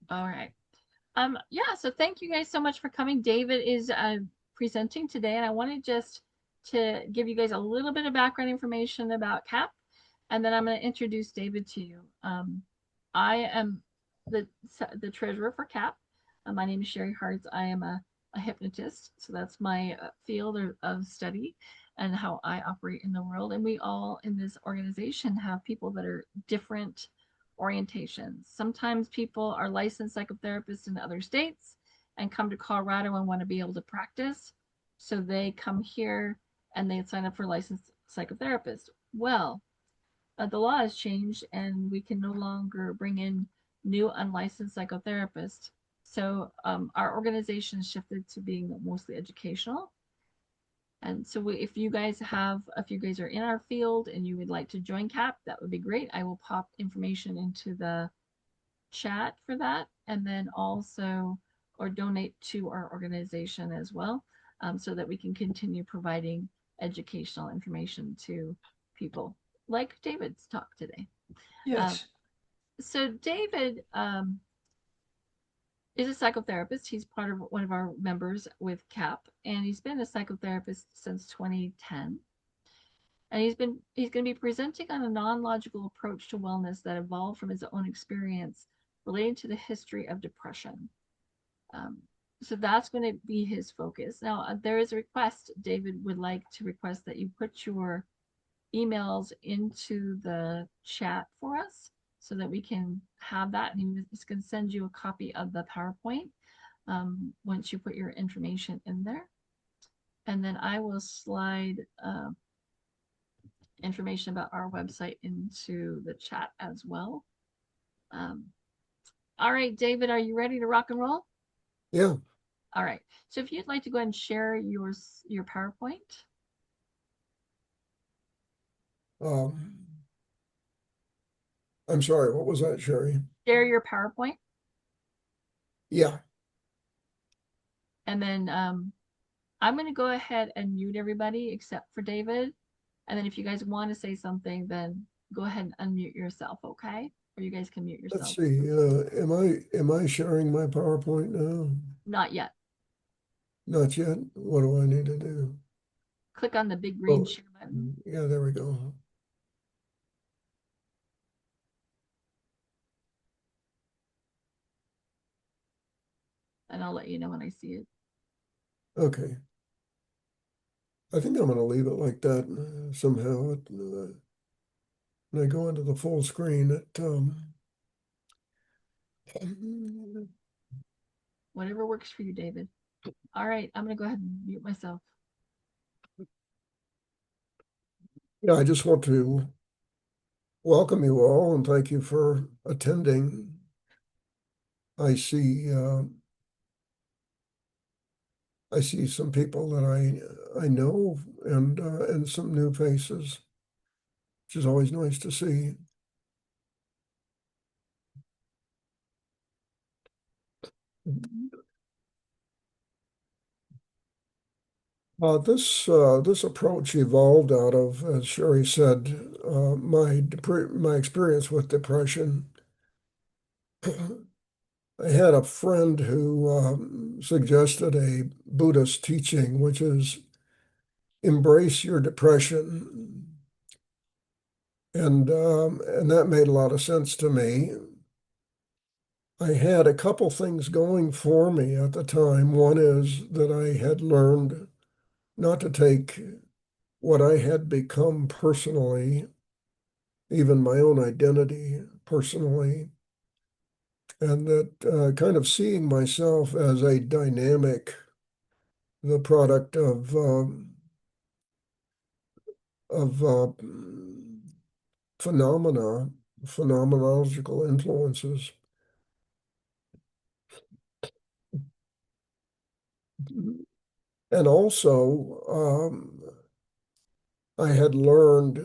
All right. Yeah, so thank you guys so much for coming. David is presenting today, and I wanted just to give you guys a little bit of background information about CAP, and then I'm going to introduce David to you. I am the the treasurer for CAP. My name is Sherry Hards. I am a hypnotist, so that's my field of study and how I operate in the world. And we all in this organization have people that are different orientations. Sometimes people are licensed psychotherapists in other states and come to Colorado and want to be able to practice. So they come here and they sign up for licensed psychotherapist. Well, the law has changed and we can no longer bring in new unlicensed psychotherapists. So our organization shifted to being mostly educational. And so if you guys are in our field and you would like to join CAP, that would be great. I will pop information into the chat for that, and then also or donate to our organization as well, so that we can continue providing educational information to people like David's talk today. Um, Yes. so David is a psychotherapist. He's part of one of our members with CAP, and he's been a psychotherapist since 2010. And he's going to be presenting on a non-logical approach to wellness that evolved from his own experience relating to the history of depression. Um, so that's going to be his focus. Now, there is a request. David would like to request that you put your emails into the chat for us so that we can have that. And he's going to send you a copy of the PowerPoint once you put your information in there. And then I will slide information about our website into the chat as well. Um, all right, David, are you ready to rock and roll? Yeah. All right. So if you'd like to go ahead and share your PowerPoint. Um, I'm sorry, what was that, Sherry? Share your PowerPoint, Yeah. and then I'm going to go ahead and mute everybody except for David. And then if you guys want to say something, then go ahead and unmute yourself, okay? Or you guys can mute Let's yourselves. see. Am I sharing my PowerPoint now? Not yet. Not yet. What do I need to do? Click on the big green Oh, share button, yeah, there we go. and I'll let you know when I see it. Okay. I think I'm going to leave it like that somehow. When I go into the full screen, Whatever works for you, David. All right, I'm going to go ahead and mute myself. yeah, I just want to welcome you all and thank you for attending. I see I see some people that I know and some new faces, which is always nice to see. This approach evolved out of, as Sherry said, my experience with depression. I had a friend who suggested a Buddhist teaching, which is embrace your depression, and that made a lot of sense to me. I had a couple things going for me at the time. One is that I had learned not to take what I had become personally, even my own identity personally, and that kind of seeing myself as a dynamic, the product of phenomena, phenomenological influences. And also, I had learned,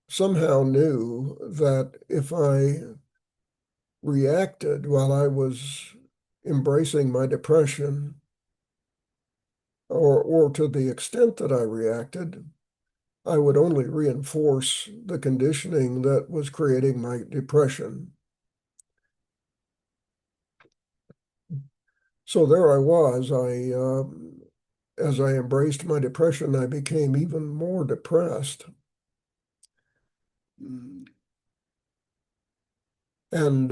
somehow knew that if I reacted while I was embracing my depression, or to the extent that I reacted, I would only reinforce the conditioning that was creating my depression. So there I was. As I embraced my depression, I became even more depressed. And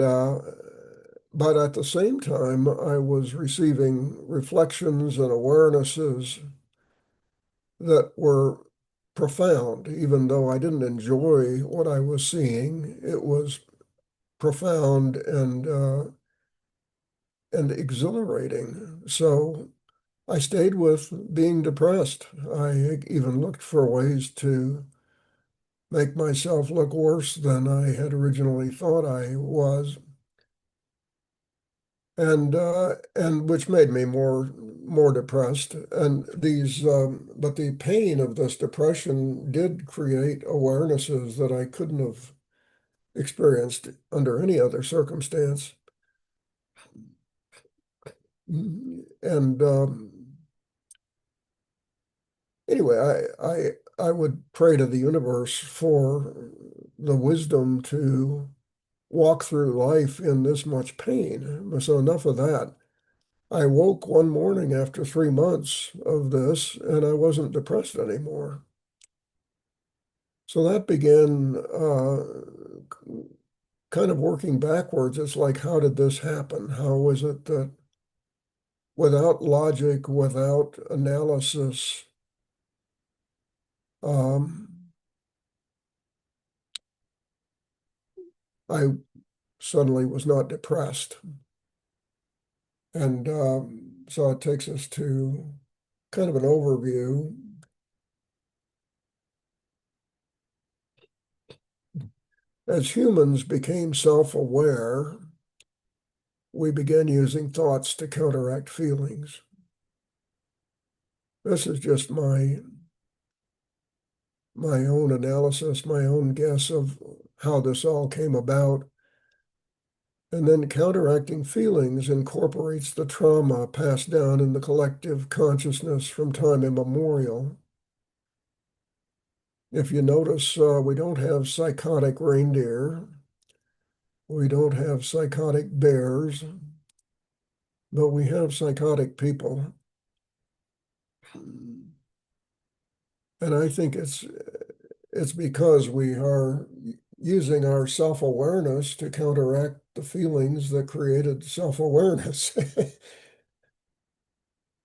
but at the same time, I was receiving reflections and awarenesses that were profound, even though I didn't enjoy what I was seeing. It was profound and exhilarating. So I stayed with being depressed. I even looked for ways to make myself look worse than I had originally thought I was, and which made me more depressed. And but the pain of this depression did create awarenesses that I couldn't have experienced under any other circumstance. And anyway, I would pray to the universe for the wisdom to walk through life in this much pain. So enough of that. I woke one morning after 3 months of this, and I wasn't depressed anymore. So that began kind of working backwards. It's like, how did this happen? How was it that without logic, without analysis, um, I suddenly was not depressed? And so it takes us to kind of an overview. As humans became self-aware, we began using thoughts to counteract feelings. This is just my own analysis, my own guess of how this all came about. And then counteracting feelings incorporates the trauma passed down in the collective consciousness from time immemorial. If you notice, we don't have psychotic reindeer, we don't have psychotic bears, but we have psychotic people. And I think it's because we are using our self-awareness to counteract the feelings that created self-awareness.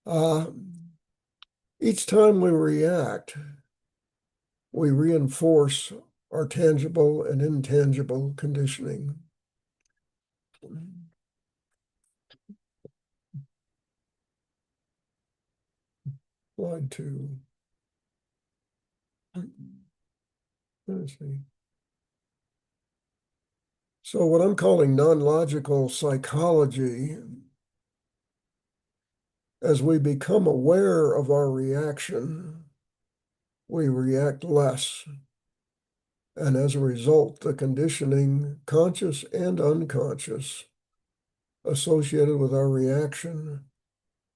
uh, each time we react, we reinforce our tangible and intangible conditioning. Slide two. Let's see. So what I'm calling non-logical psychology, as we become aware of our reaction, we react less. And as a result, the conditioning, conscious and unconscious, associated with our reaction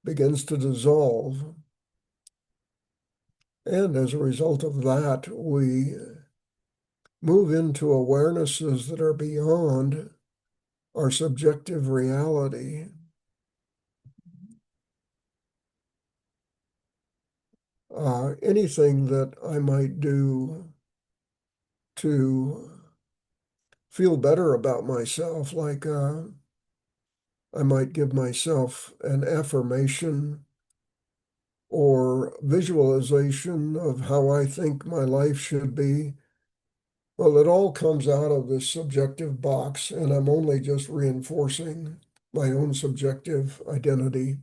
begins to dissolve. And as a result of that, we move into awarenesses that are beyond our subjective reality. Anything that I might do to feel better about myself, like I might give myself an affirmation or visualization of how I think my life should be. Well, it all comes out of this subjective box, and I'm only just reinforcing my own subjective identity.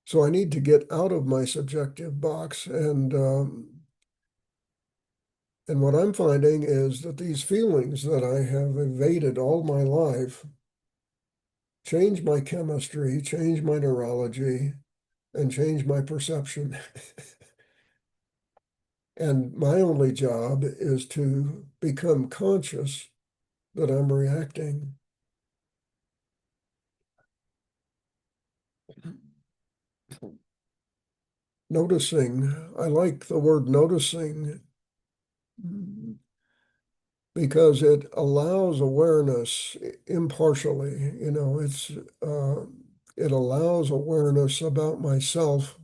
So I need to get out of my subjective box, and what I'm finding is that these feelings that I have evaded all my life change my chemistry, change my neurology, and change my perception. And my only job is to become conscious that I'm reacting. noticing. I like the word noticing because it allows awareness impartially. Uh, it allows awareness about myself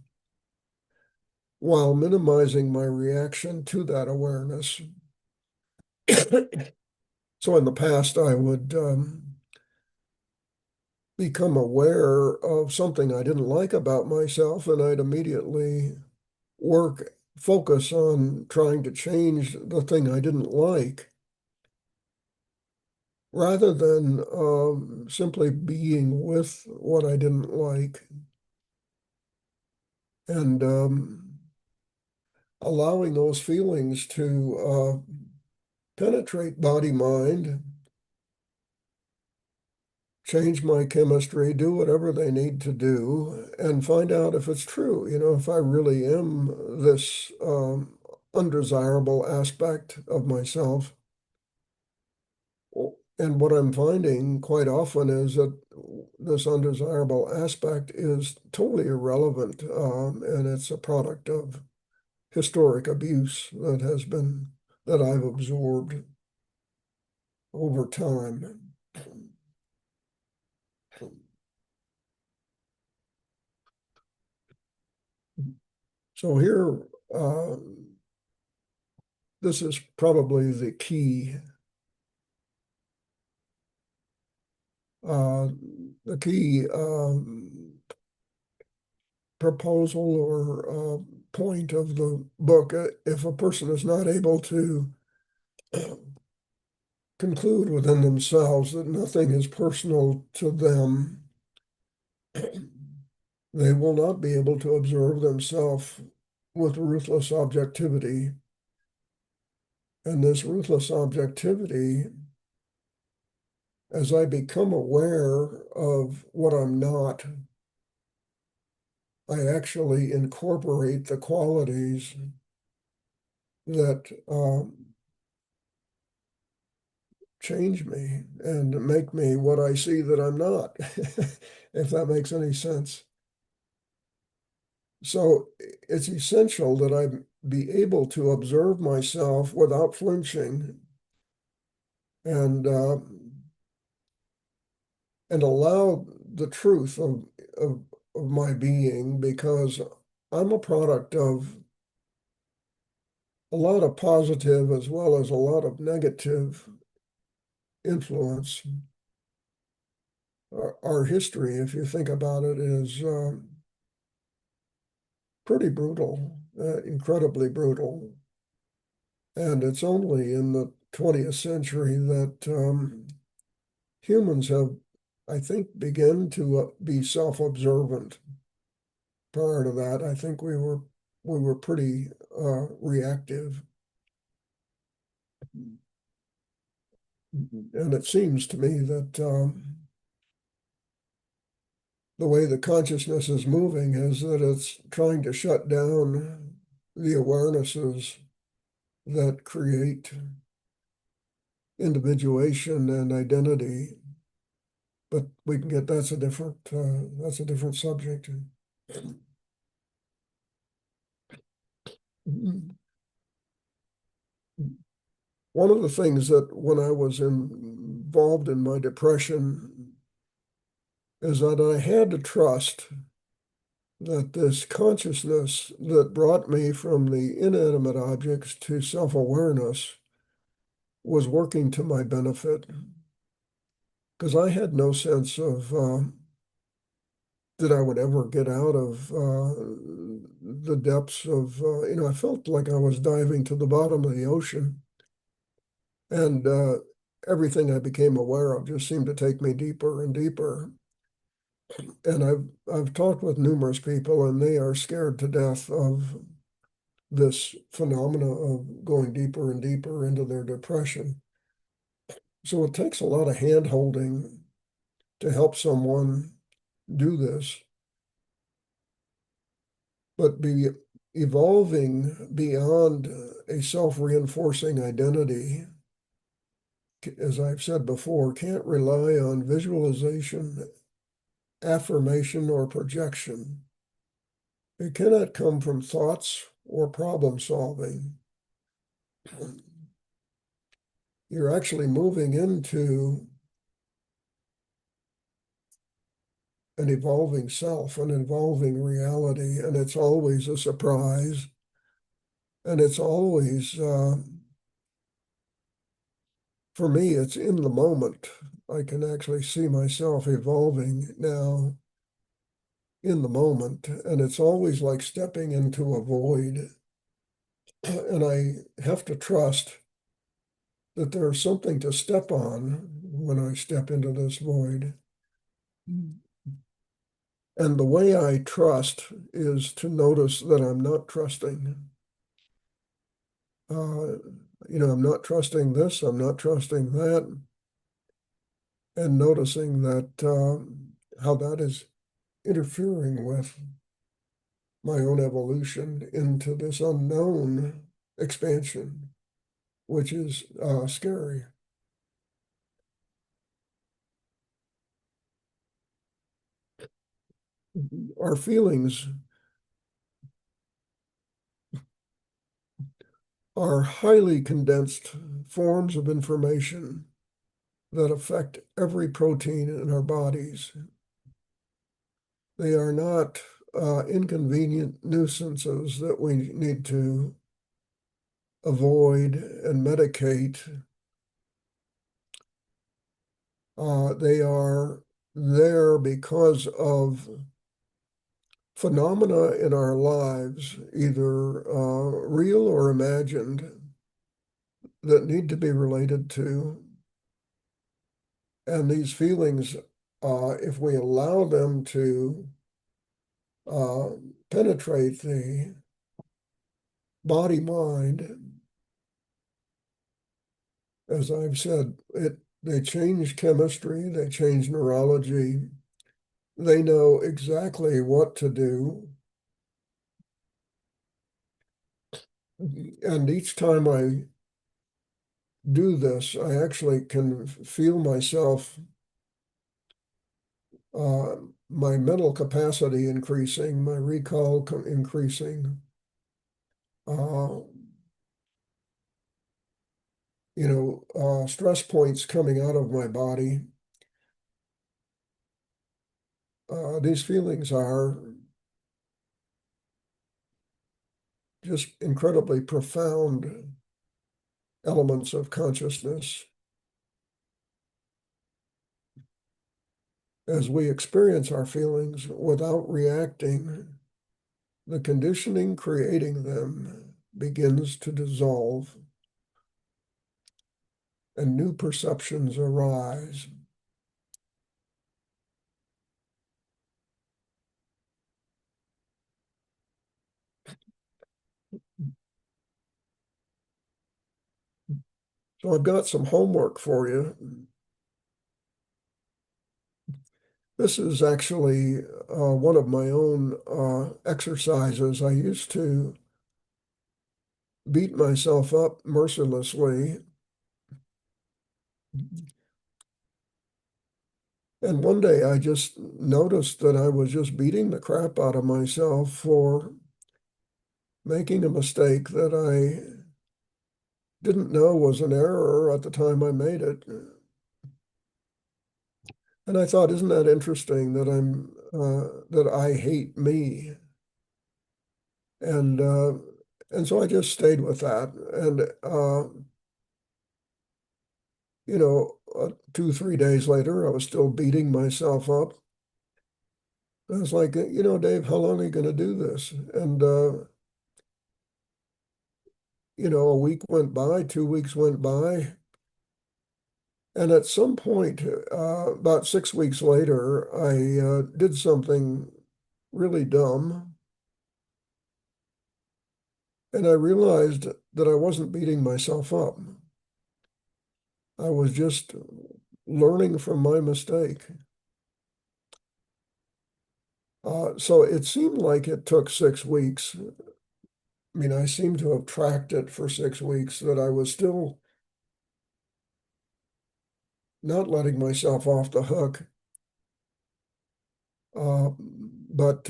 while minimizing my reaction to that awareness. So in the past, I would become aware of something I didn't like about myself, and I'd immediately focus on trying to change the thing I didn't like, rather than simply being with what I didn't like and allowing those feelings to penetrate body mind, change my chemistry, do whatever they need to do, and find out if it's true. If I really am this undesirable aspect of myself. And what I'm finding quite often is that this undesirable aspect is totally irrelevant, and it's a product of historic abuse that I've absorbed over time. So here, uh, this is probably uh, the key proposal or point of the book. If a person is not able to conclude within themselves that nothing is personal to them, they will not be able to observe themselves with ruthless objectivity. And this ruthless objectivity, as I become aware of what I'm not, I actually incorporate the qualities that change me and make me what I see that I'm not, if that makes any sense. So it's essential that I be able to observe myself without flinching and uh, and allow the truth of, of my being, because I'm a product of a lot of positive as well as a lot of negative influence. Our history, if you think about it, is pretty brutal, incredibly brutal. And it's only in the 20th century that humans have, I think, begun to be self-observant. Prior to that, I think we were pretty reactive. And it seems to me that the way the consciousness is moving is that it's trying to shut down the awarenesses that create individuation and identity. But we can get that's a different subject. One of the things that when I was involved in my depression is that I had to trust that this consciousness that brought me from the inanimate objects to self-awareness was working to my benefit, because I had no sense of that I would ever get out of the depths of, I felt like I was diving to the bottom of the ocean, and everything I became aware of just seemed to take me deeper and deeper. And I've talked with numerous people, and they are scared to death of this phenomena of going deeper and deeper into their depression. So it takes a lot of hand holding to help someone do this, but be evolving beyond a self-reinforcing identity, as I've said before, can't rely on visualization, affirmation, or projection. It cannot come from thoughts or problem solving. You're actually moving into an evolving self, an evolving reality, and it's always a surprise. And it's always, for me, it's in the moment. I can actually see myself evolving now in the moment, and it's always like stepping into a void. And I have to trust that there's something to step on when I step into this void. And the way I trust is to notice that I'm not trusting. Uh, I'm not trusting this, I'm not trusting that, and noticing that how that is interfering with my own evolution into this unknown expansion, which is scary. Our feelings are highly condensed forms of information that affect every protein in our bodies. They are not inconvenient nuisances that we need to avoid and medicate. They are there because of phenomena in our lives, either real or imagined, that need to be related to. And these feelings, if we allow them to uh, penetrate the body mind, as I've said, they change chemistry, they change neurology, they know exactly what to do. And each time I do this, I actually can feel myself, uh, my mental capacity increasing, my recall increasing, uh, stress points coming out of my body. These feelings are just incredibly profound elements of consciousness. As we experience our feelings without reacting, the conditioning creating them begins to dissolve and new perceptions arise. So I've got some homework for you. This is actually one of my own exercises. I used to beat myself up mercilessly. And one day I just noticed that I was just beating the crap out of myself for making a mistake that I didn't know was an error at the time I made it. And I thought, isn't that interesting that that I hate me? And and so I just stayed with that. And 2, 3 days later, I was still beating myself up. I was like, Dave, how long are you going to do this? And a week went by, 2 weeks went by, and at some point, about 6 weeks later, I did something really dumb, and I realized that I wasn't beating myself up. I was just learning from my mistake. So it seemed like it took 6 weeks. I mean, I seem to have tracked it for 6 weeks, that I was still not letting myself off the hook. But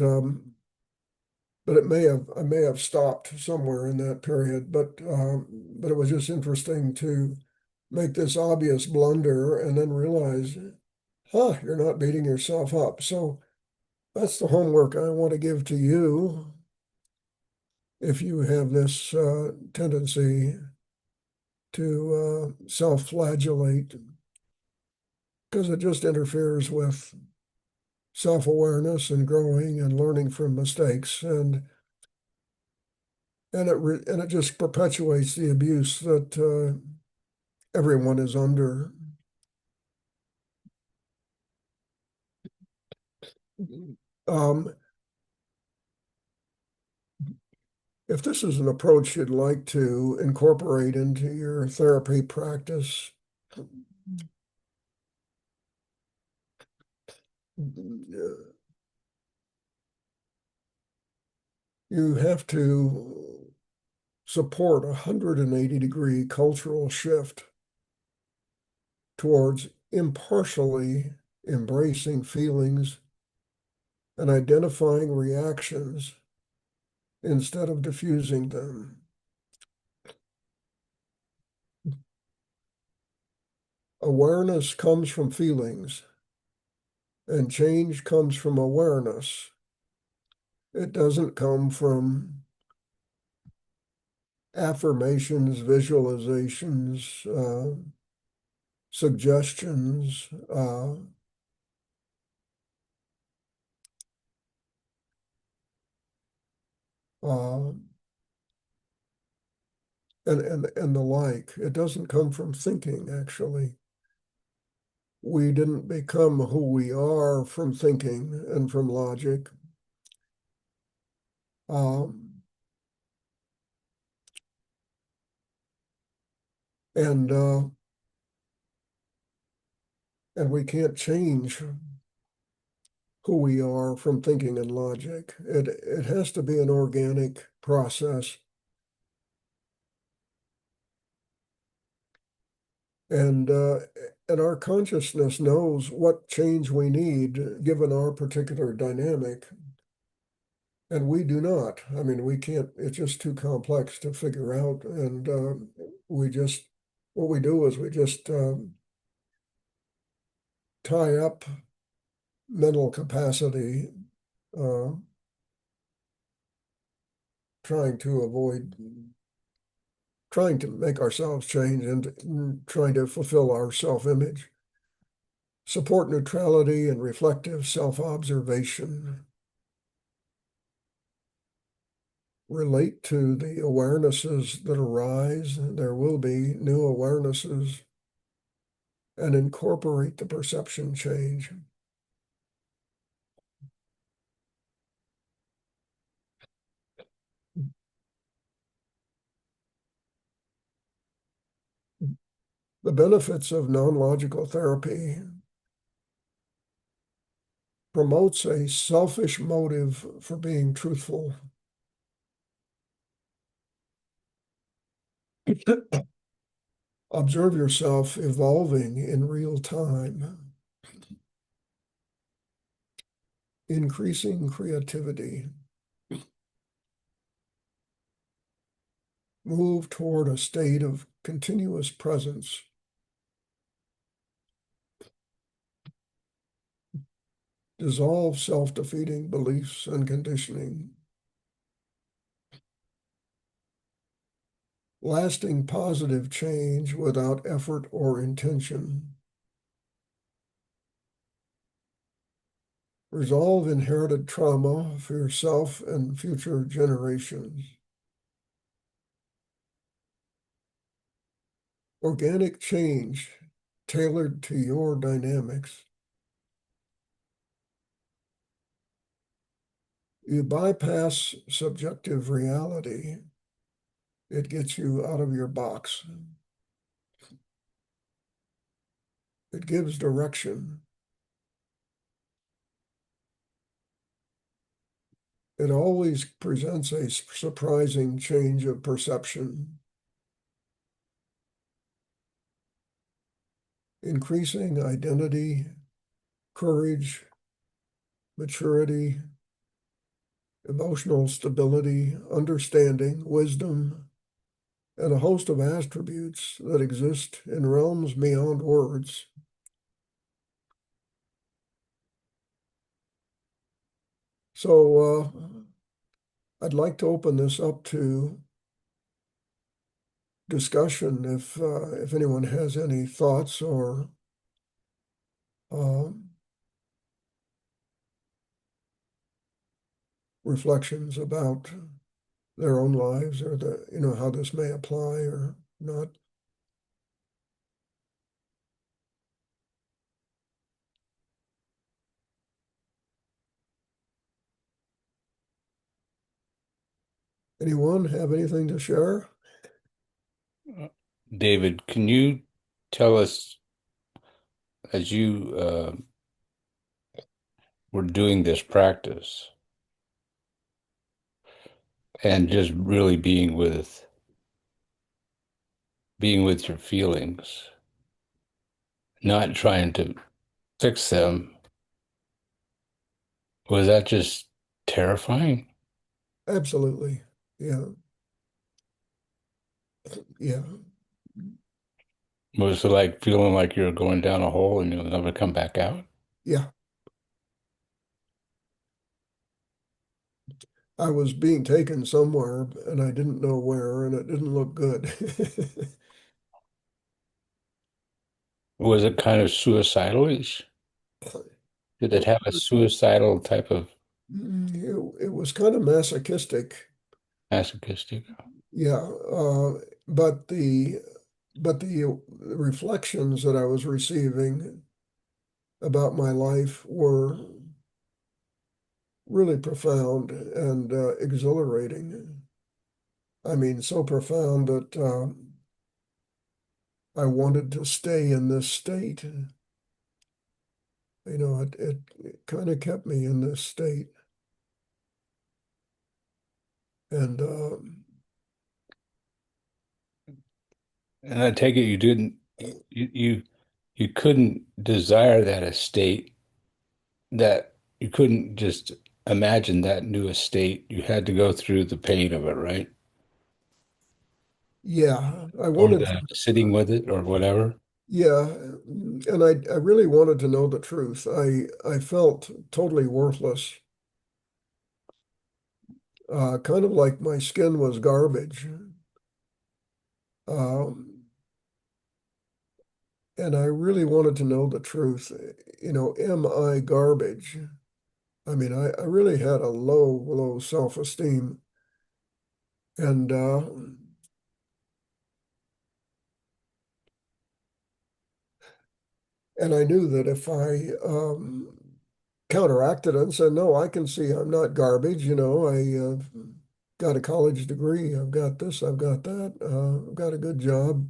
but I may have stopped somewhere in that period. But it was just interesting to make this obvious blunder and then realize, huh, you're not beating yourself up. So that's the homework I want to give to you if you have this tendency to self-flagellate, because it just interferes with self-awareness and growing and learning from mistakes, and it just perpetuates the abuse that everyone is under. Um, if this is an approach you'd like to incorporate into your therapy practice, you have to support a 180-degree cultural shift towards impartially embracing feelings and identifying reactions instead of diffusing them. Awareness comes from feelings, and change comes from awareness. It doesn't come from affirmations, visualizations, suggestions, uh, and the like. It doesn't come from thinking, actually. We didn't become who we are from thinking and from logic. Um, and uh, and we can't change who we are from thinking and logic. It has to be an organic process. And uh, and our consciousness knows what change we need given our particular dynamic, and we do not. I mean, we can't. It's just too complex to figure out, and we just what we do is we just tie up mental capacity, uh, trying to avoid trying to make ourselves change and trying to fulfill our self-image. Support neutrality and reflective self-observation. Relate to the awarenesses that arise. There will be new awarenesses, and incorporate the perception change. The benefits of non-logical therapy promotes a selfish motive for being truthful. Observe yourself evolving in real time, increasing creativity. Move toward a state of continuous presence. Dissolve self-defeating beliefs and conditioning. Lasting positive change without effort or intention. Resolve inherited trauma for yourself and future generations. Organic change tailored to your dynamics. You bypass subjective reality. It gets you out of your box. It gives direction. It always presents a surprising change of perception, increasing identity, courage, maturity, emotional stability, understanding, wisdom, and a host of attributes that exist in realms beyond words. So I'd like to open this up to discussion if anyone has any thoughts or um, reflections about their own lives or how this may apply or not. Anyone have anything to share? David, can you tell us, as you were doing this practice and just really being with your feelings, not trying to fix them, was that just terrifying? Absolutely. Yeah. Yeah. Was it like feeling like you're going down a hole and you'll never come back out? Yeah. I was being taken somewhere and I didn't know where and it didn't look good. Was it kind of suicidal-ish? Did it have a suicidal type of It was kind of masochistic. masochistic? Yeah. But the reflections that I was receiving about my life were really profound and exhilarating. I mean, so profound that I wanted to stay in this state. It kind of kept me in this state. And And I take it you didn't you you couldn't desire that estate, that you couldn't just imagine that new estate. You had to go through the pain of it, right? yeah, I Or wanted the sitting with it or whatever. yeah, and I really wanted to know the truth. I felt totally worthless, kind of like my skin was garbage. Um, and I really wanted to know the truth. Am I garbage? I mean, I really had a low self-esteem. And and I knew that if I counteracted it and said, no, I can see I'm not garbage. I got a college degree. I've got this, I've got that. I've got a good job.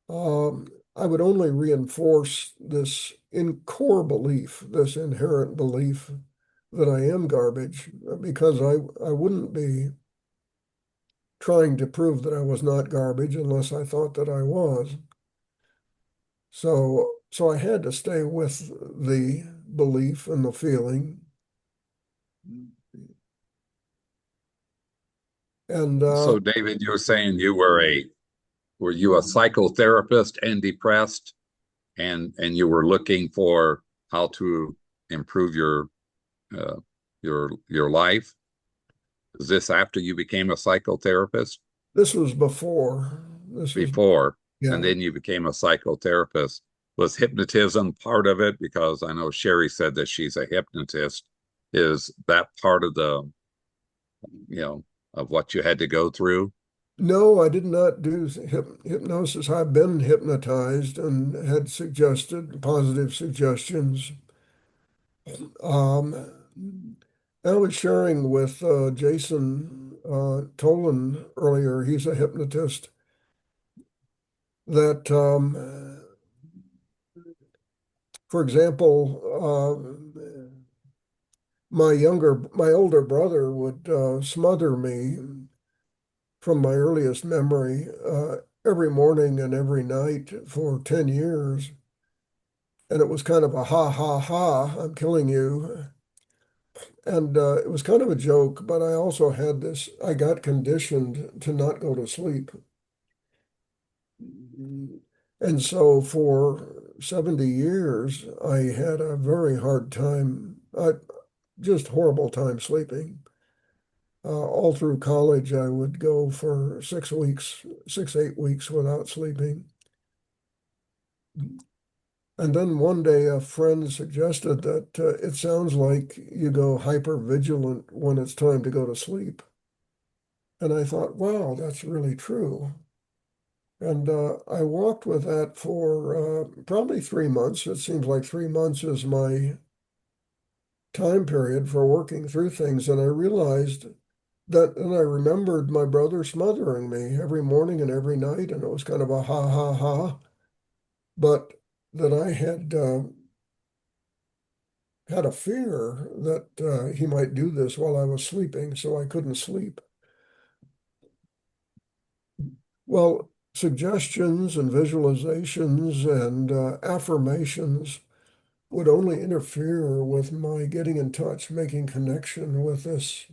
Um, I would only reinforce this in core belief, this inherent belief that I am garbage because I wouldn't be trying to prove that I was not garbage unless I thought that I was. So I had to stay with the belief and the feeling. And So, David, you were saying were you a psychotherapist and depressed, and you were looking for how to improve uh, your life? Is this after you became a psychotherapist? this was before. This was, Before, and yeah. then you became a psychotherapist. Was hypnotism part of it? Because I know Sherry said that she's a hypnotist. Is that part of you know, of what you had to go through? No, I did not do hypnosis. I've been hypnotized and had suggested positive suggestions. Um, I was sharing with Jason Tolan earlier. He's a hypnotist that for example, my older brother would smother me from my earliest memory every morning and every night for 10 years. And it was kind of a ha, ha, ha, I'm killing you. And it was kind of a joke, but I also had this, I got conditioned to not go to sleep. And so for 70 years, I had a very hard time, just horrible time sleeping. All through college, I would go for 6 weeks, 8 weeks without sleeping. And then one day, a friend suggested that it sounds like you go hyper vigilant when it's time to go to sleep. And I thought, wow, that's really true. And I walked with that for probably 3 months. It seems like 3 months is my time period for working through things. And I realized that, and I remembered my brother smothering me every morning and every night. And it was kind of a ha ha ha. But that I had a fear that he might do this while I was sleeping, so I couldn't sleep. Well, suggestions and visualizations and affirmations would only interfere with my getting in touch, making connection with this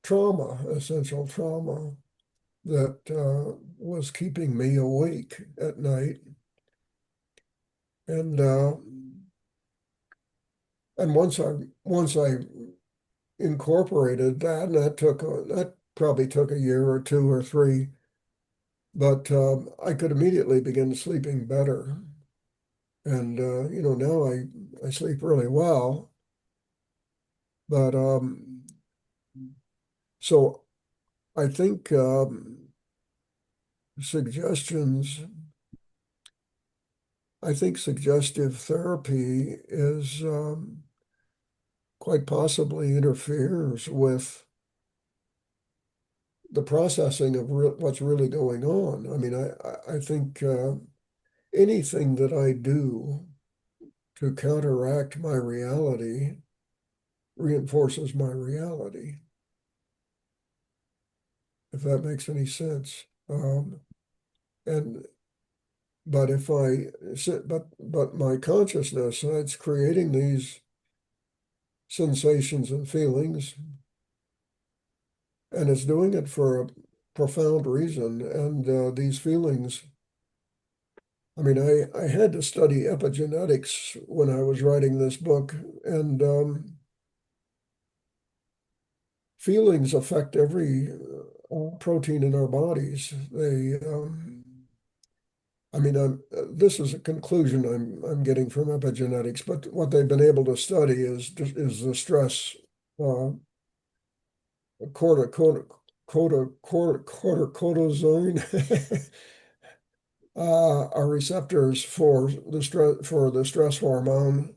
trauma, essential trauma that was keeping me awake at night. And uh, and once I incorporated that, and that probably took a year or two or three, but I could immediately begin sleeping better. And now I sleep really well. But so I think suggestions, I think suggestive therapy is quite possibly interferes with the processing of what's really going on. I mean, I think anything that I do to counteract my reality reinforces my reality, if that makes any sense. And but if I sit, but my consciousness, it's creating these sensations and feelings, and it's doing it for a profound reason. And these feelings, I mean, I had to study epigenetics when I was writing this book, and feelings affect every protein in our bodies. I mean, this is a conclusion I'm getting from epigenetics, but what they've been able to study is the stress uh, cortisone are receptors for the stress hormone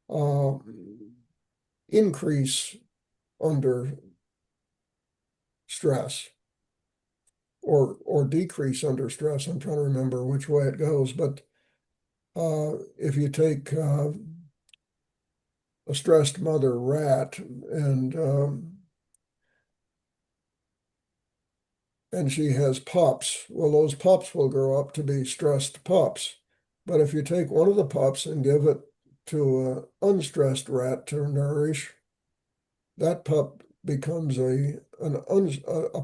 uh, increase under stress or decrease under stress. I'm trying to remember which way it goes, but if you take a stressed mother rat and she has pups, well, those pups will grow up to be stressed pups. But if you take one of the pups and give it to an unstressed rat to nourish, that pup becomes a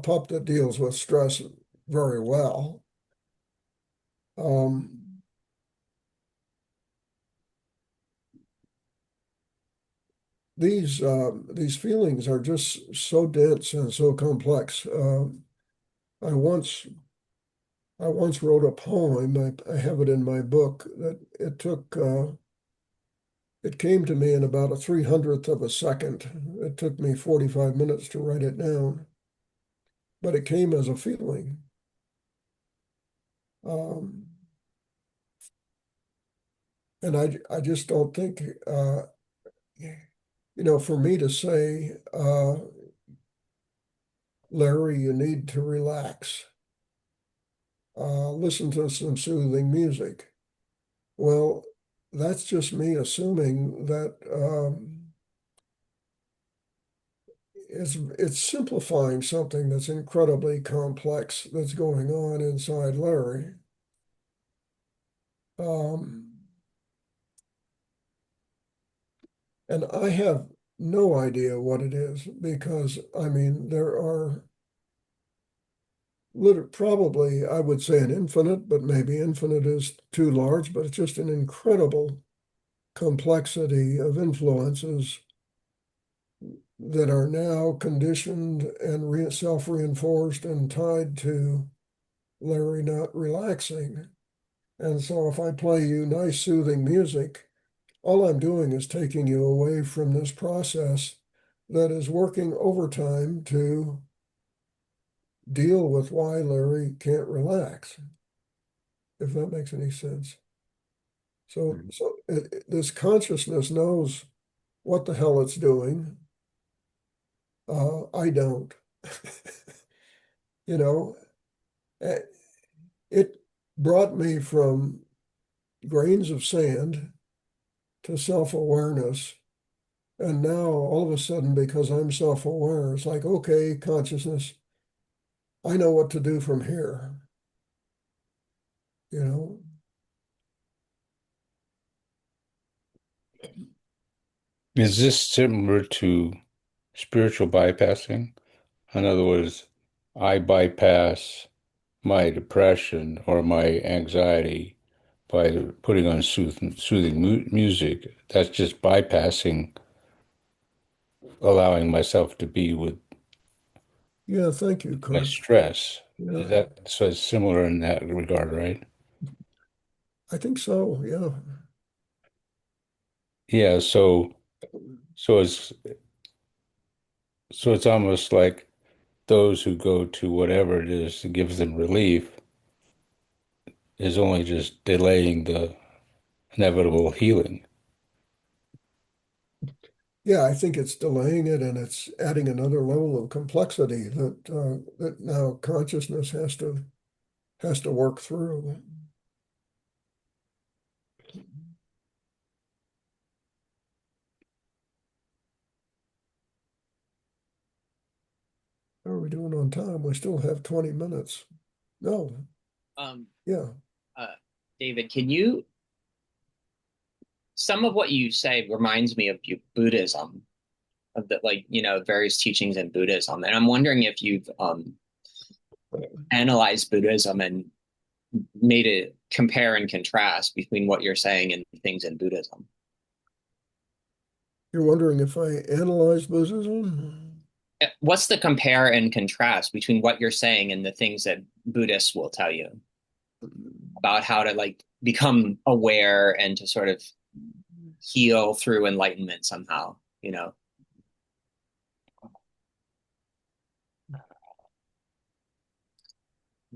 pup that deals with stress very well. Um, these feelings are just so dense and so complex. I once I once wrote a poem. I have it in my book that it came to me in about a 300th of a second. It took me 45 minutes to write it down, but it came as a feeling. Um, and I just don't think, for me to say, Larry, you need to relax, listen to some soothing music. Well, that's just me assuming that it's simplifying something that's incredibly complex that's going on inside Larry. Um, And I have no idea what it is because, I mean, there are probably, I would say an infinite, but maybe infinite is too large, but it's just an incredible complexity of influences that are now conditioned and self-reinforced and tied to Larry not relaxing. And so if I play you nice, soothing music, all I'm doing is taking you away from this process that is working overtime to deal with why Larry can't relax, if that makes any sense. So this consciousness knows what the hell it's doing. I don't. You know, eh, it brought me from grains of sand to self-awareness. And now all of a sudden, because I'm self-aware, it's like, okay, consciousness, I know what to do from here, you know? Is this similar to spiritual bypassing? In other words, I bypass my depression or my anxiety by putting on soothing music. That's just bypassing, allowing myself to be with Yeah, thank you, my Kurt. stress. Yeah, Is that so? It's similar in that regard, right? I think so. Yeah. Yeah. So it's almost like those who go to whatever it is that gives them relief is only just delaying the inevitable healing. Yeah, I think it's delaying it and it's adding another level of complexity that now consciousness has to work through. How are we doing on time? We still have 20 minutes. No, Um, yeah. uh, David, can you, some of what you say reminds me of Buddhism, of the, like, various teachings in Buddhism. And I'm wondering if you've analyzed Buddhism and made a compare and contrast between what you're saying and things in Buddhism. You're wondering if I analyze Buddhism? What's the compare and contrast between what you're saying and the things that Buddhists will tell you about how to like become aware and to sort of heal through enlightenment somehow, you know?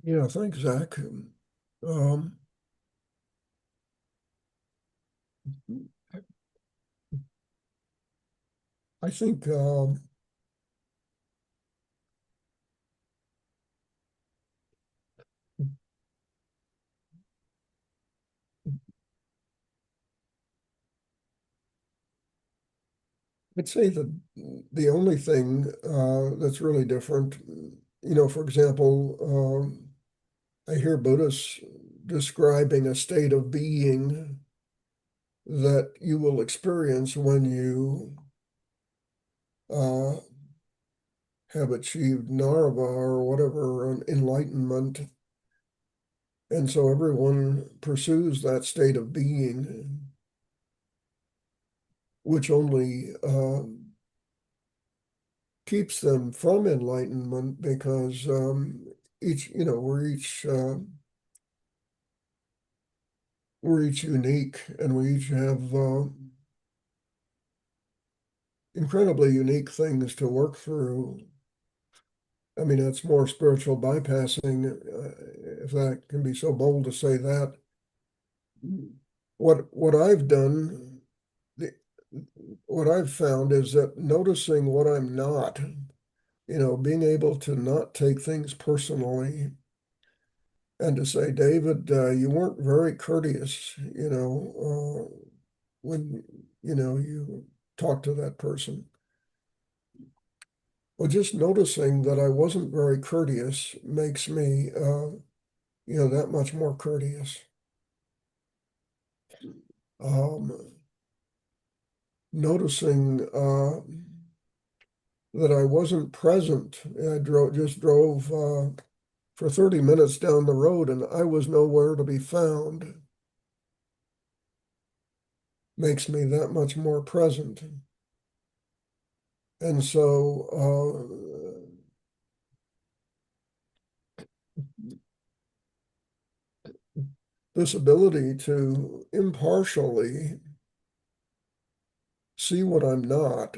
Yeah, thanks, Zach. Um, I think I'd say that the only thing that's really different, for example, I hear Buddhists describing a state of being that you will experience when you uh, have achieved nirvana or whatever, enlightenment. And so everyone pursues that state of being, which only keeps them from enlightenment because we're each unique and we each have incredibly unique things to work through. I mean, that's more spiritual bypassing, if that can be so bold to say that. What I've done, the, what I've found is that noticing what I'm not, being able to not take things personally and to say, David, you weren't very courteous, when, you talked to that person. Well, just noticing that I wasn't very courteous makes me, that much more courteous. Um, noticing that I wasn't present. I just drove for 30 minutes down the road and I was nowhere to be found. Makes me that much more present. And so this ability to impartially see what I'm not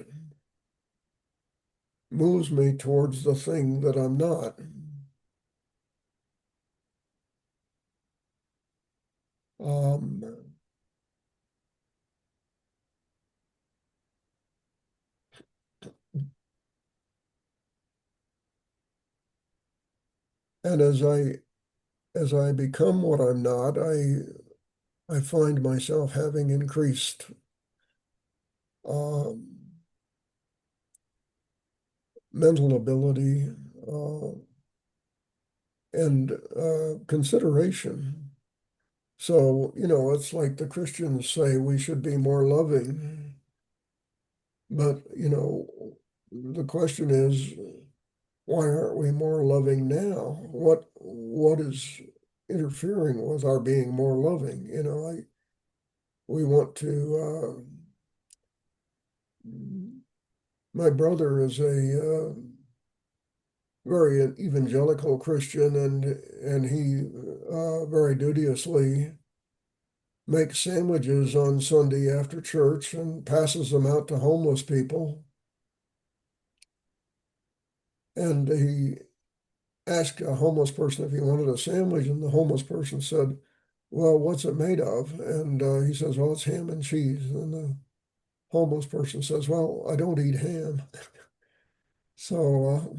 moves me towards the thing that I'm not. Um, and as I become what I'm not, I find myself having increased um, mental ability and consideration. So, it's like the Christians say we should be more loving. But, the question is, why aren't we more loving now? What is interfering with our being more loving? We want to. My brother is a very evangelical Christian, and he very dudiously makes sandwiches on Sunday after church and passes them out to homeless people. And he asked a homeless person if he wanted a sandwich, and the homeless person said, "Well, what's it made of?" And he says, "Well, it's ham and cheese." And the homeless person says, "Well, I don't eat ham." So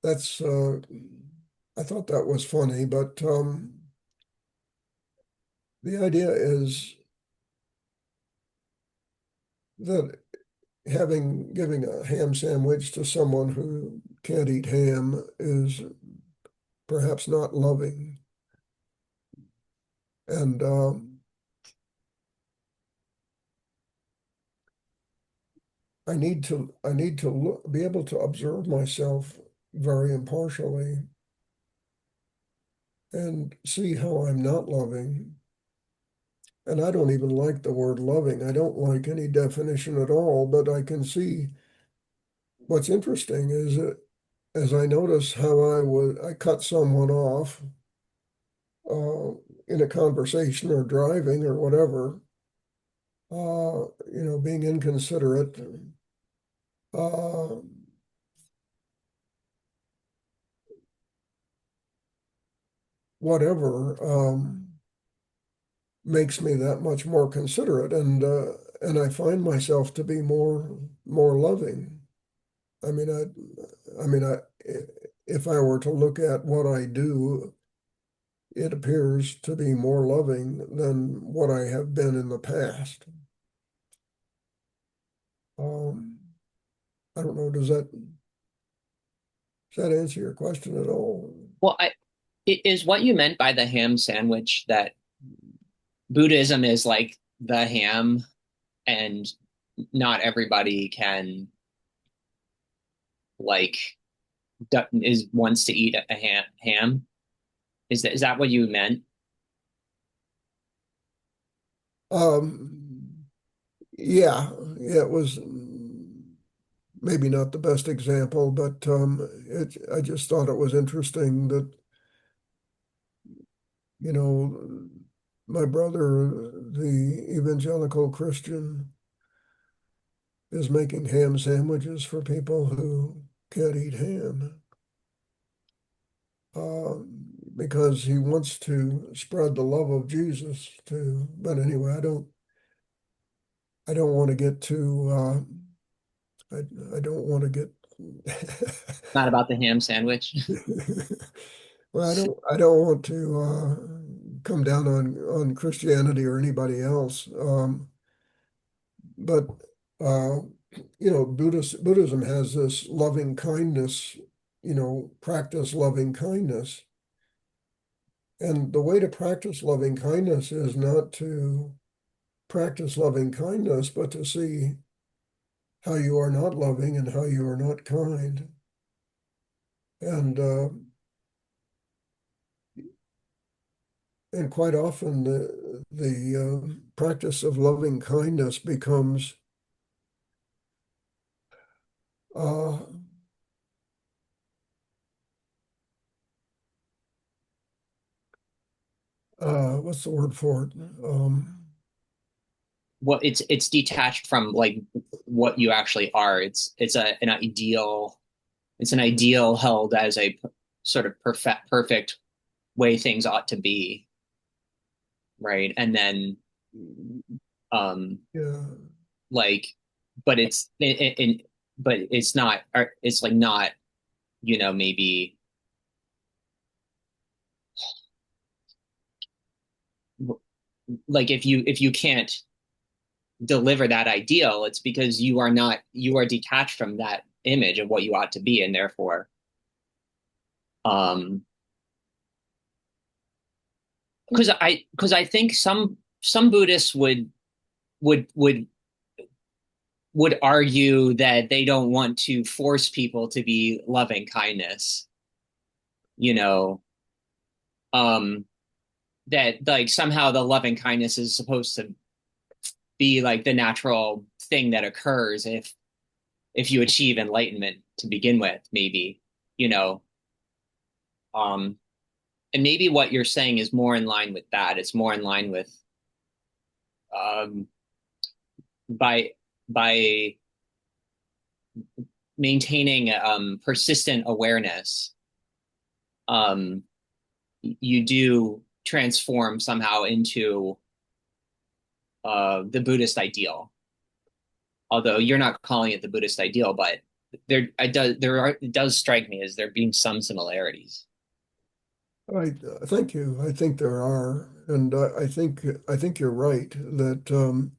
that's I thought that was funny, but the idea is that giving a ham sandwich to someone who can't eat ham is perhaps not loving. And I need to be able to observe myself very impartially and see how I'm not loving. And I don't even like the word loving. I don't like any definition at all, but I can see what's interesting is that as I notice how I cut someone off uh, in a conversation or driving or whatever, being inconsiderate, uh, whatever, makes me that much more considerate, and I find myself to be more loving. I mean, if I were to look at what I do, it appears to be more loving than what I have been in the past. Um, I don't know, does that answer your question at all? Well, is what you meant by the ham sandwich that Buddhism is like the ham and not everybody can like is wants to eat a ham? Is that what you meant? Um, yeah, it was maybe not the best example, but I just thought it was interesting that, you know, my brother, the evangelical Christian, is making ham sandwiches for people who can't eat ham because he wants to spread the love of Jesus to. But anyway, I don't want to get too. I don't want to get. Not about the ham sandwich. Well, I don't want to come down on Christianity or anybody else. But Buddhism has this loving kindness, practice loving kindness. And the way to practice loving kindness is not to practice loving kindness, but to see how you are not loving and how you are not kind. And and quite often the practice of loving kindness becomes uh, what's the word for it? What it's detached from like what you actually are. It's an ideal. It's an ideal held as a sort of perfect way things ought to be, right? And then, um, Yeah, like, but but it's not. It's like not, maybe like if you can't deliver that ideal, it's because you are detached from that image of what you ought to be, and therefore, um, because I think some Buddhists would would would argue that they don't want to force people to be loving kindness, you know, um, that like somehow the loving kindness is supposed to be like the natural thing that occurs if you achieve enlightenment to begin with, maybe, you know, um, and maybe what you're saying is more in line with that. It's more in line with um, by by maintaining persistent awareness, um, you do transform somehow into the Buddhist ideal. Although you're not calling it the Buddhist ideal, but it does strike me as there being some similarities. I thank you. I think there are, and I think you're right that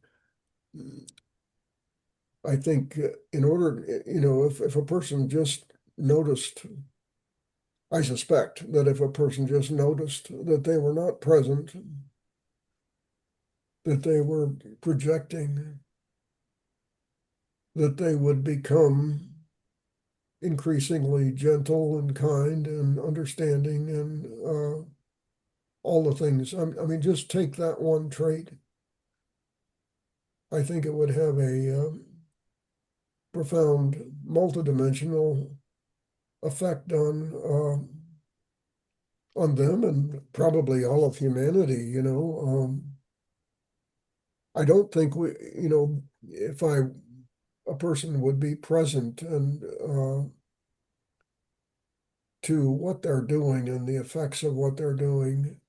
I think in order, if a person just noticed, I suspect that if a person just noticed that they were not present, that they were projecting, that they would become increasingly gentle and kind and understanding and all the things. I mean, just take that one trait. I think it would have a profound multidimensional effect on them and probably all of humanity. I don't think if a person would be present and to what they're doing and the effects of what they're doing,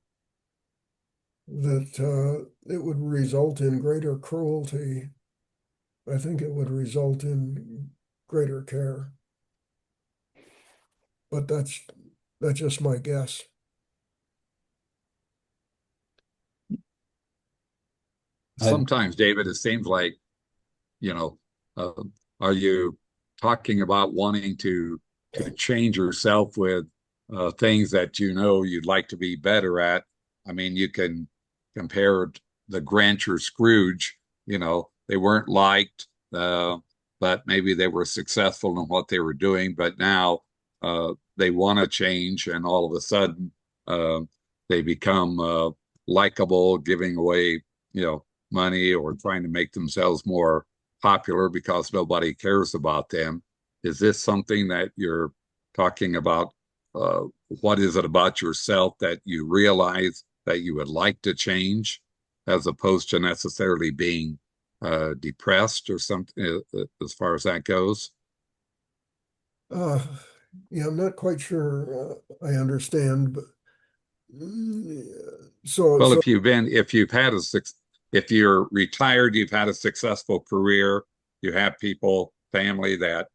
that it would result in greater cruelty. I think it would result in greater care, but that's just my guess. I, Sometimes, David, it seems like, you know, uh, are you talking about wanting to change yourself with things that you know you'd like to be better at? I mean, you can compare the Grinch or Scrooge. They weren't liked, but maybe they were successful in what they were doing. But now they want to change, and all of a sudden uh, they become likable, giving away, money or trying to make themselves more popular because nobody cares about them. Is this something that you're talking about? What is it about yourself that you realize that you would like to change, as opposed to necessarily being depressed or something, as far as that goes? Uh, yeah, I'm not quite sure I understand, but so Well, so if you're retired, you've had a successful career, you have people, family that,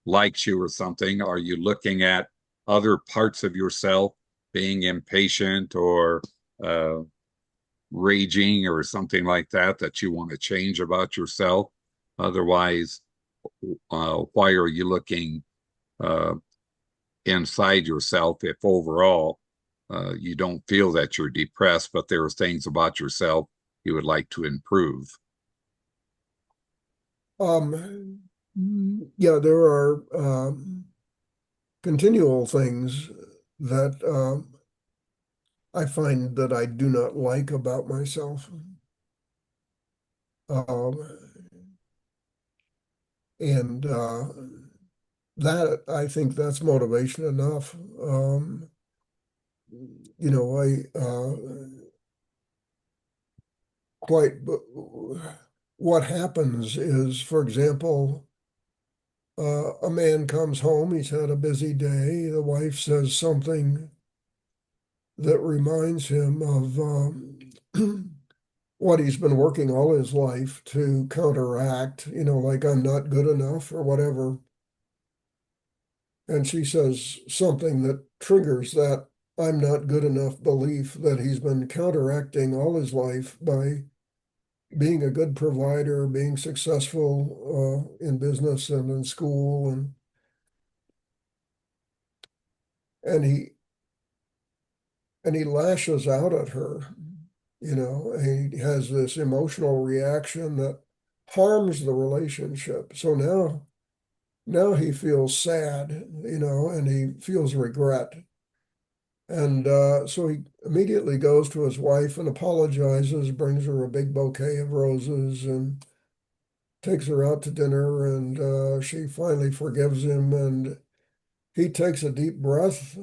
likes you or something, are you looking at other parts of yourself being impatient or uh, raging or something like that you want to change about yourself? Otherwise, why are you looking uh, inside yourself if overall you don't feel that you're depressed, but there are things about yourself you would like to improve. Yeah, there are continual things that I find that I do not like about myself. Um, and that I think that's motivation enough. You know, I quite what happens is, for example, a man comes home, he's had a busy day, the wife says something that reminds him of what he's been working all his life to counteract, you know, like I'm not good enough or whatever. And she says something that triggers that I'm not good enough belief that he's been counteracting all his life by being a good provider, being successful in business and in school, and he lashes out at her, you know, and he has this emotional reaction that harms the relationship. So now he feels sad, you know, and he feels regret. And so he immediately goes to his wife and apologizes, brings her a big bouquet of roses, and takes her out to dinner. And she finally forgives him. And he takes a deep breath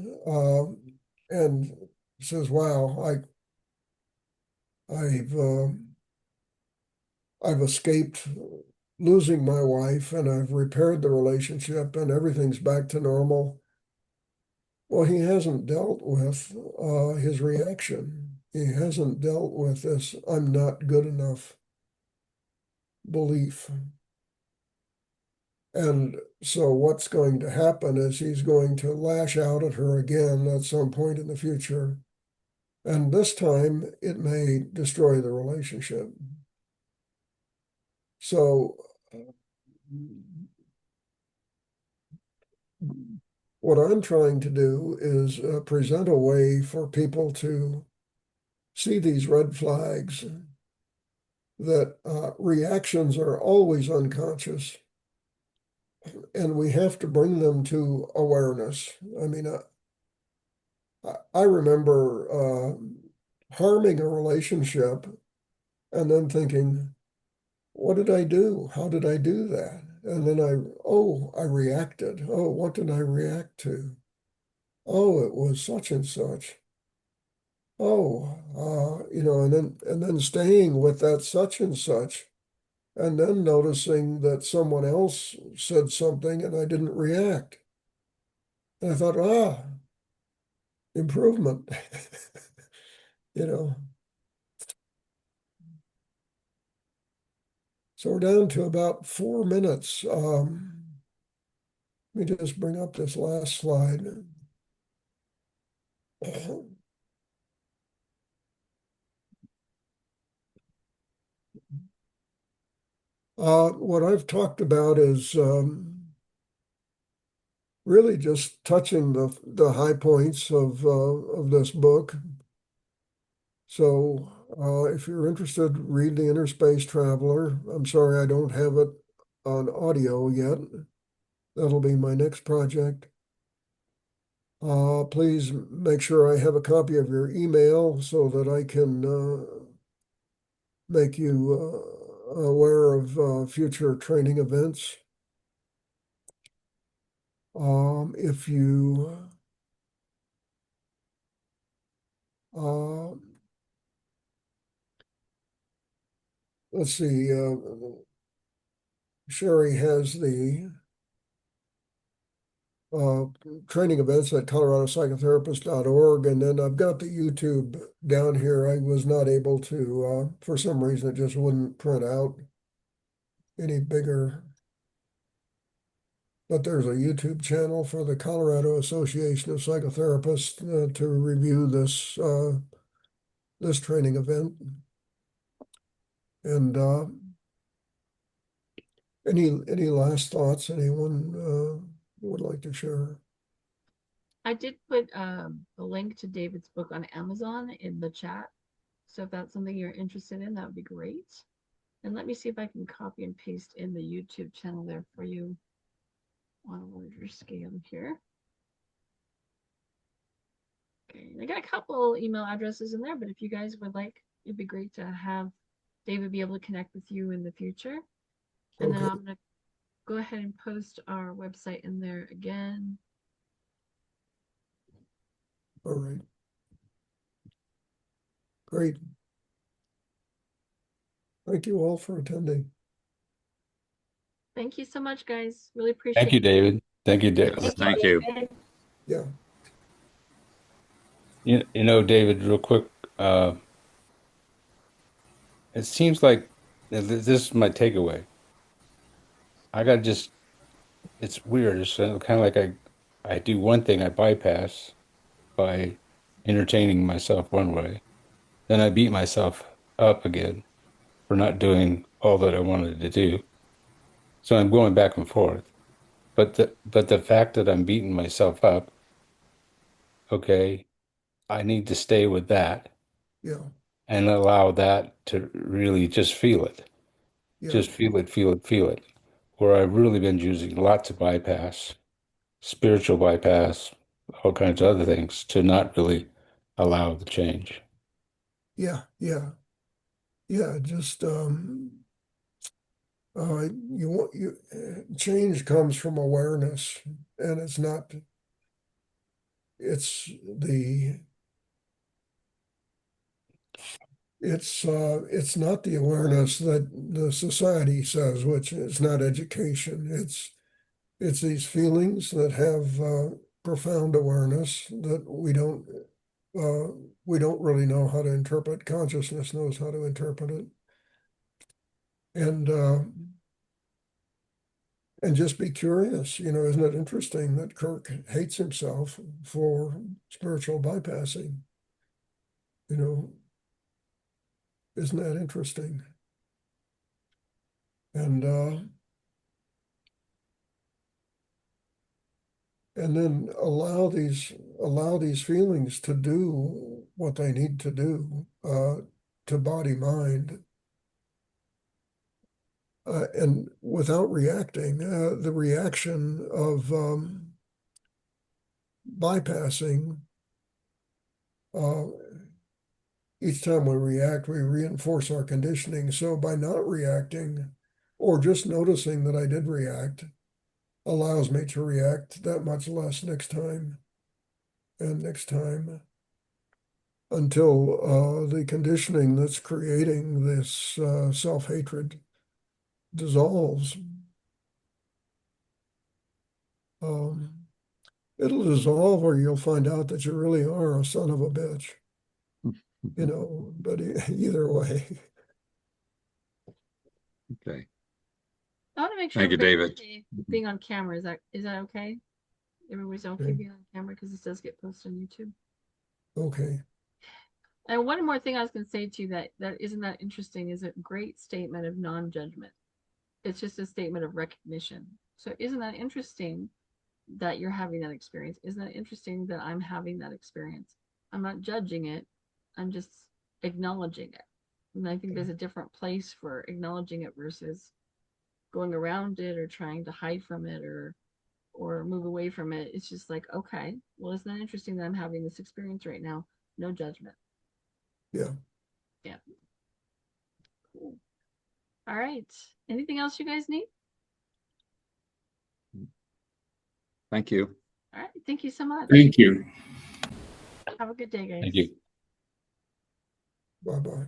and says, "Wow, I've I've escaped losing my wife, and I've repaired the relationship, and everything's back to normal." Well, he hasn't dealt with his reaction. He hasn't dealt with this "I'm not good enough" belief. And so what's going to happen is he's going to lash out at her again at some point in the future. And this time it may destroy the relationship. So what I'm trying to do is present a way for people to see these red flags, that reactions are always unconscious, and we have to bring them to awareness. I mean, I remember harming a relationship and then thinking, what did I do? How did I do that? And then I reacted. Oh, what did I react to? Oh, it was such and such. Oh, you know, and then staying with that such and such, and then noticing that someone else said something and I didn't react. And I thought, improvement, you know. So we're down to about 4 minutes. Let me just bring up this last slide. What I've talked about is really just touching the high points of this book. So if you're interested, read The Inner Space Traveler. I'm sorry I don't have it on audio yet. That'll be my next project. Please make sure I have a copy of your email so that I can make you aware of future training events. If you uh, let's see, Sherry has the uh, training events at coloradopsychotherapist.org, and then I've got the YouTube down here. I was not able to, for some reason, it just wouldn't print out any bigger. But there's a YouTube channel for the Colorado Association of Psychotherapists to review this training event. And any last thoughts anyone would like to share? I did put a link to David's book on Amazon in the chat. So if that's something you're interested in, that would be great. And let me see if I can copy and paste in the YouTube channel there for you on a larger scale here. Okay, I got a couple email addresses in there, but if you guys would like, it'd be great to have David be able to connect with you in the future. And then Okay. I'm going to go ahead and post our website in there again. All right. Great. Thank you all for attending. Thank you so much, guys. Really Thank appreciate you, it. David. Thank you, David. Yes, thank you. Yeah. You know, David, real quick, uh, it seems like this is my takeaway. I got just, it's weird. It's kind of like I do one thing, I bypass by entertaining myself one way. Then I beat myself up again for not doing all that I wanted to do. So I'm going back and forth. But the fact that I'm beating myself up, okay, I need to stay with that Yeah. and allow that to really just feel it. Yeah. Just feel it, feel it, feel it. Where I've really been using lots of bypass, spiritual bypass, all kinds of other things to not really allow the change. Yeah. Yeah. Yeah. Just you want you change comes from awareness, and it's not. It's the. It's not the awareness that the society says, which is not education. It's these feelings that have profound awareness that uh, we don't really know how to interpret. Consciousness knows how to interpret it, and uh, and just be curious. You know, isn't it interesting that Kirk hates himself for spiritual bypassing? You know, isn't that interesting? And and then allow these feelings to do what they need to do to body mind, and without reacting. The reaction of bypassing, uh, each time we react, we reinforce our conditioning. So by not reacting or just noticing that I did react allows me to react that much less next time and next time, until the conditioning that's creating this self-hatred dissolves. Um, It'll dissolve, or you'll find out that you really are a son of a bitch, you know, but either way. Okay. I want to make sure Thank you, everybody's David. okay being on camera. Is that okay? Everybody's okay Okay. being on camera because this does get posted on YouTube. Okay. And one more thing I was going to say to you that isn't that interesting is a great statement of non-judgment. It's just a statement of recognition. So isn't that interesting that you're having that experience? Isn't that interesting that I'm having that experience? I'm not judging it. I'm just acknowledging it. And I think there's a different place for acknowledging it versus going around it or trying to hide from it or move away from it. It's just like, okay, well, isn't that interesting that I'm having this experience right now? No judgment. Yeah. Yeah. Cool. All right. Anything else you guys need? Thank you. All right. Thank you so much. Thank you. Have a good day, guys. Thank you. Bye-bye.